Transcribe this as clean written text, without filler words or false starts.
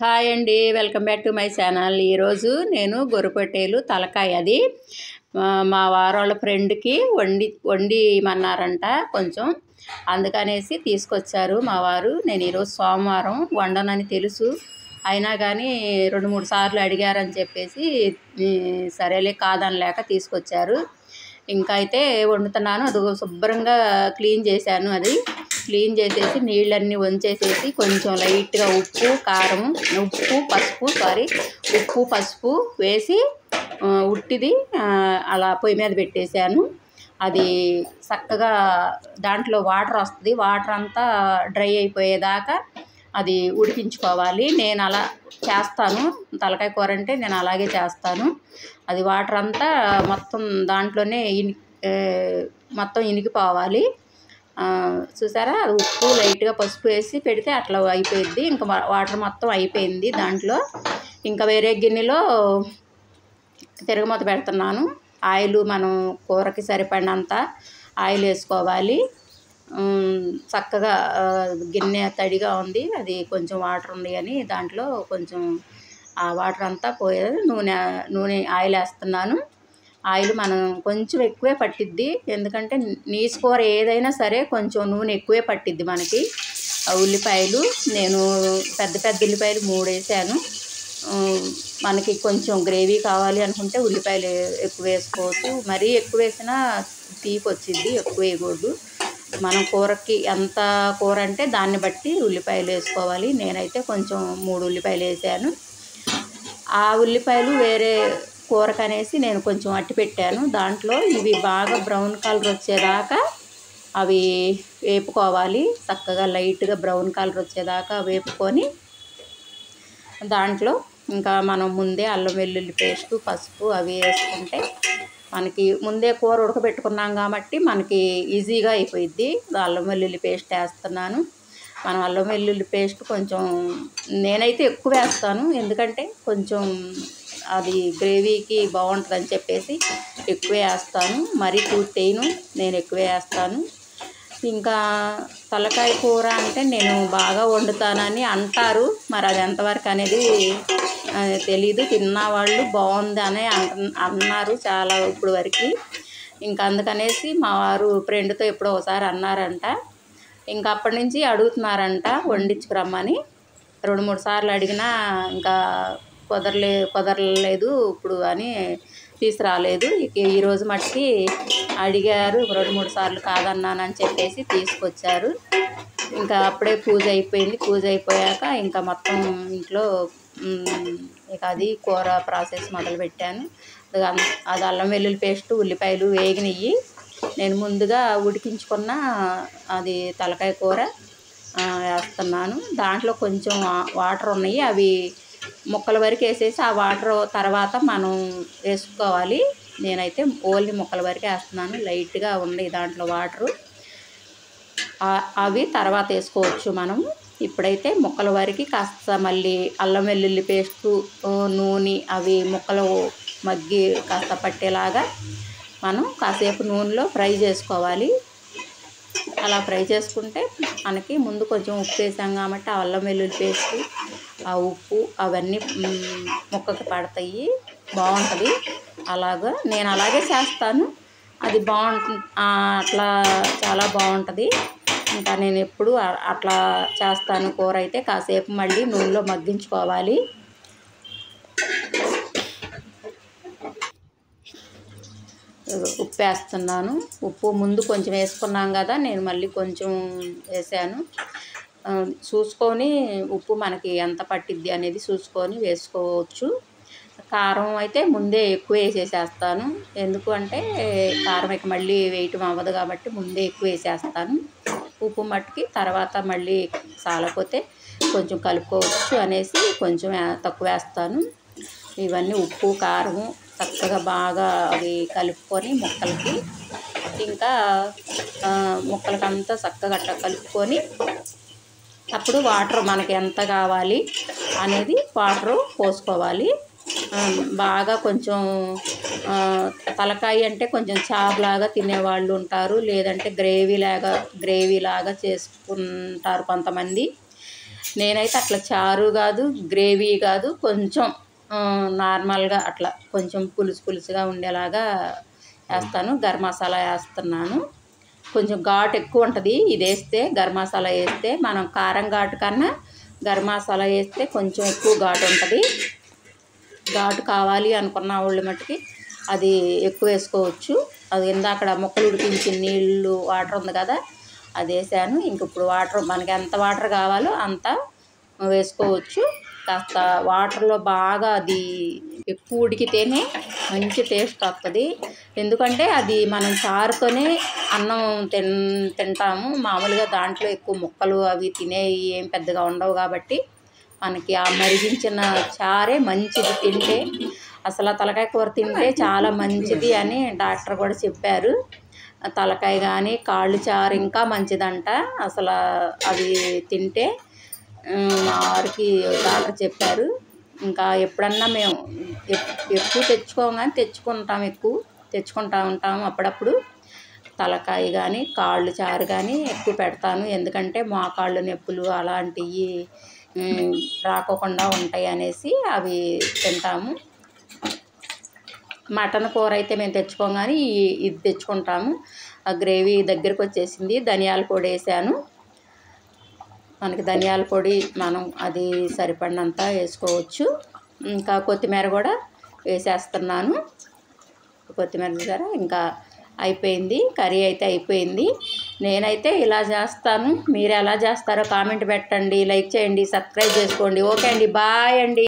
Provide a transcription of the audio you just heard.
Hi అండి, welcome back to my channel. ఈరోజు నేను గొర్రెపొట్టేలు తలకాయ అది మా వారోళ్ళ ఫ్రెండ్కి వండిమన్నారంట కొంచెం, అందుకనేసి తీసుకొచ్చారు మా వారు. నేను ఈరోజు సోమవారం వండనని తెలుసు, అయినా కానీ 2-3 సార్లు అడిగారని చెప్పేసి సరేలే కాదనలేక తీసుకొచ్చారు. ఇంకా అయితే వండుతున్నాను. అది శుభ్రంగా క్లీన్ చేశాను. అది క్లీన్ చేసేసి నీళ్ళన్నీ వంచేసేసి కొంచెం లైట్గా ఉప్పు పసుపు వేసి ఉట్టిది అలా పొయ్యి మీద పెట్టేశాను. అది చక్కగా దాంట్లో వాటర్ వస్తుంది, వాటర్ అంతా డ్రై అయిపోయేదాకా అది ఉడికించుకోవాలి. నేను అలా చేస్తాను, తలకాయ కూర అంటే నేను అలాగే చేస్తాను. అది వాటర్ అంతా మొత్తం దాంట్లోనే మొత్తం ఇనికిపోవాలి. చూసారా, అది ఉప్పు లైట్గా పసుపు వేసి పెడితే అట్లా అయిపోయింది. ఇంకా వాటర్ మొత్తం అయిపోయింది దాంట్లో. ఇంకా వేరే గిన్నెలో తిరగమూత పెడుతున్నాను. ఆయిల్ మనం కూరకి సరిపడినంత ఆయిల్ వేసుకోవాలి. చక్కగా గిన్నె తడిగా ఉంది, అది కొంచెం వాటర్ ఉంది అని దాంట్లో కొంచెం ఆ వాటర్ అంతా పోయేది నూనె ఆయిల్ వేస్తున్నాను. ఆయిల్ మనం కొంచెం ఎక్కువే పట్టిద్ది, ఎందుకంటే నీసు కూర ఏదైనా సరే కొంచెం నూనె ఎక్కువే పట్టిద్ది మనకి. ఉల్లిపాయలు నేను పెద్ద ఉల్లిపాయలు 3 వేసాను. మనకి కొంచెం గ్రేవీ కావాలి అనుకుంటే ఉల్లిపాయలు ఎక్కువ వేసుకోవచ్చు. మరీ ఎక్కువ వేసినా తీపి వచ్చిద్ది, ఎక్కువ వేయకూడదు. మనం కూరకి ఎంత కూర అంటే దాన్ని బట్టి ఉల్లిపాయలు వేసుకోవాలి. నేనైతే కొంచెం 3 ఉల్లిపాయలు వేసాను. ఆ ఉల్లిపాయలు వేరే కూరకనేసి నేను కొంచెం అట్టి పెట్టాను. దాంట్లో ఇవి బాగా బ్రౌన్ కలర్ వచ్చేదాకా అవి వేపుకోవాలి. చక్కగా లైట్గా బ్రౌన్ కలర్ వచ్చేదాకా వేపుకొని దాంట్లో ఇంకా మనం ముందే అల్లం వెల్లుల్లి పేస్టు పసుపు అవి వేసుకుంటే మనకి ముందే కూర ఉడకబెట్టుకున్నాం కాబట్టి మనకి ఈజీగా అయిపోయిద్ది. అల్లం వెల్లుల్లి పేస్ట్ వేస్తున్నాను. మనం అల్లం వెల్లుల్లి పేస్ట్ కొంచెం నేనైతే ఎక్కువ వేస్తాను, ఎందుకంటే కొంచెం అది గ్రేవీకి బాగుంటుందని చెప్పేసి ఎక్కువే వేస్తాను. మరీ పూర్తయిను, నేను ఎక్కువే వేస్తాను. ఇంకా తలకాయ కూర అంటే నేను బాగా వండుతానని అంటారు, మరి అది ఎంతవరకు అనేది తెలీదు. తిన్నవాళ్ళు బాగుంది అని అన్నారు చాలా ఇప్పుడు వరకు. ఇంకా అందుకనేసి మా వారు ఫ్రెండ్తో ఎప్పుడో ఒకసారి అన్నారంట. ఇంకా అప్పటి నుంచి అడుగుతున్నారంట వండించుకురమ్మని. 2-3 సార్లు అడిగినా ఇంకా కుదరలేదు ఇప్పుడు అని తీసుకురాలేదు. ఈరోజు మట్టుకి అడిగారు, 2-3 సార్లు కాదన్నానని చెప్పేసి తీసుకొచ్చారు. ఇంకా అప్పుడే పూజ అయిపోయింది. పూజ అయిపోయాక ఇంకా మొత్తం ఇంట్లో ఇక అది కూర ప్రాసెస్ మొదలుపెట్టాను. అది అల్లం వెల్లుల్లి పేస్టు ఉల్లిపాయలు వేగినవి నేను ముందుగా ఉడికించుకున్న అది తలకాయ కూర వేస్తున్నాను. దాంట్లో కొంచెం వాటర్ ఉన్నాయి, అవి ముక్కల వరకు వేసేసి ఆ వాటర్ తర్వాత మనం వేసుకోవాలి. నేనైతే ఓన్లీ ముక్కల వరకు వేస్తున్నాను. లైట్గా ఉన్నాయి దాంట్లో వాటరు, అవి తర్వాత వేసుకోవచ్చు మనం. ఇప్పుడైతే ముక్కల వరకు కాస్త మళ్ళీ అల్లం వెల్లుల్లి పేస్టు నూనె అవి ముక్కలు మగ్గి కాస్త పట్టేలాగా మనం కాసేపు నూనెలో ఫ్రై చేసుకోవాలి. అలా ఫ్రై చేసుకుంటే మనకి ముందు కొంచెం ఉప్పు వేసాం కాబట్టి ఆ అల్లం వెల్లుల్లి పేస్టు ఆ ఉప్పు అవన్నీ ముక్కకి పడతాయి, బాగుంటుంది. నేను అలాగే చేస్తాను, అది బాగుంటుంది. అట్లా చాలా బాగుంటుంది. ఇంకా నేను ఎప్పుడు అట్లా చేస్తాను. కూర అయితే కాసేపు మళ్ళీ నూనెలో మగ్గించుకోవాలి. ఉప్పు వేస్తున్నాను. ఉప్పు ముందు కొంచెం వేసుకున్నాం కదా, నేను మళ్ళీ కొంచెం వేసాను. చూసుకొని ఉప్పు మనకి ఎంత పట్టిద్ది అనేది చూసుకొని వేసుకోవచ్చు. కారం అయితే ముందే ఎక్కువ వేసేసేస్తాను, ఎందుకు అంటే కారం ఇక మళ్ళీ వేయటం అవ్వదు కాబట్టి ముందే ఎక్కువ వేసేస్తాను. ఉప్పు మట్టుకి తర్వాత మళ్ళీ సాలపోతే కొంచెం కలుపుకోవచ్చు అనేసి కొంచెం తక్కువ వేస్తాను. ఇవన్నీ ఉప్పు కారము చక్కగా బాగా అవి కలుపుకొని ముక్కలకి, ఇంకా ముక్కలకంతా చక్కగా అట్లా కలుపుకొని అప్పుడు వాటర్ మనకి ఎంత కావాలి అనేది వాటరు పోసుకోవాలి. బాగా కొంచెం తలకాయ అంటే కొంచెం చారులాగా తినేవాళ్ళు ఉంటారు, లేదంటే గ్రేవీలాగా చేసుకుంటారు కొంతమంది. నేనైతే అట్లా చారు కాదు, గ్రేవీ కాదు, కొంచెం నార్మల్గా అట్లా కొంచెం పులుసు పులుసుగా ఉండేలాగా వేస్తాను. గరం మసాలా వేస్తున్నాను. కొంచెం ఘాటు ఎక్కువ ఉంటుంది ఇది వేస్తే, గరం మసాలా వేస్తే. మనం కారం ఘాటు కన్నా గరం మసాలా వేస్తే కొంచెం ఎక్కువ ఘాటు ఉంటుంది. ఘాటు కావాలి అనుకున్న వాళ్ళు మట్టుకి అది ఎక్కువ వేసుకోవచ్చు. అది ఇందాక ముక్కలు ఉడికించిన నీళ్ళు వాటర్ ఉంది కదా, అది వేసాను. ఇంక ఇప్పుడు వాటర్ మనకి ఎంత వాటర్ కావాలో అంత వేసుకోవచ్చు. కాస్త వాటర్లో బాగా అది ఎక్కువ ఉడికితేనే మంచి టేస్ట్ వస్తుంది. ఎందుకంటే అది మనం చారుతోనే అన్నం తింటాము. మామూలుగా దాంట్లో ఎక్కువ ముక్కలు అవి తినేవి ఏం పెద్దగా ఉండవు కాబట్టి మనకి ఆ మరిగించిన చారే మంచిది తింటే. అసలు తలకాయ కూర తింటే చాలా మంచిది అని డాక్టర్ కూడా చెప్పారు. తలకాయ కానీ కాళ్ళు చారు ఇంకా మంచిదంట అసలు అవి తింటే. మా వారికి డాక్టర్ చెప్పారు. ఇంకా ఎప్పుడన్నా మేము ఎక్కువ తెచ్చుకోము కానీ తెచ్చుకుంటా ఉంటాము అప్పుడప్పుడు. తలకాయ కానీ కాళ్ళు చారు కానీ ఎక్కువ పెడతాను. ఎందుకంటే మోకాళ్ళు నొప్పులు అలాంటివి రాకోకుండా ఉంటాయి అనేసి అవి తింటాము. మటన్ కూర అయితే మేము తెచ్చుకోం కానీ ఇది తెచ్చుకుంటాము. ఆ గ్రేవీ దగ్గరకు వచ్చేసింది. ధనియాల పొడి వేసాను. మనకి ధనియాల పొడి మనం అది సరిపడినంత వేసుకోవచ్చు. ఇంకా కొత్తిమీర కూడా వేసేస్తున్నాను. కొత్తిమీర చూసారా, ఇంకా అయిపోయింది. కర్రీ అయితే అయిపోయింది. నేనైతే ఇలా చేస్తాను. మీరు ఎలా చేస్తారో కామెంట్ పెట్టండి, లైక్ చేయండి, సబ్స్క్రైబ్ చేసుకోండి. ఓకే అండి, బాయ్ అండి.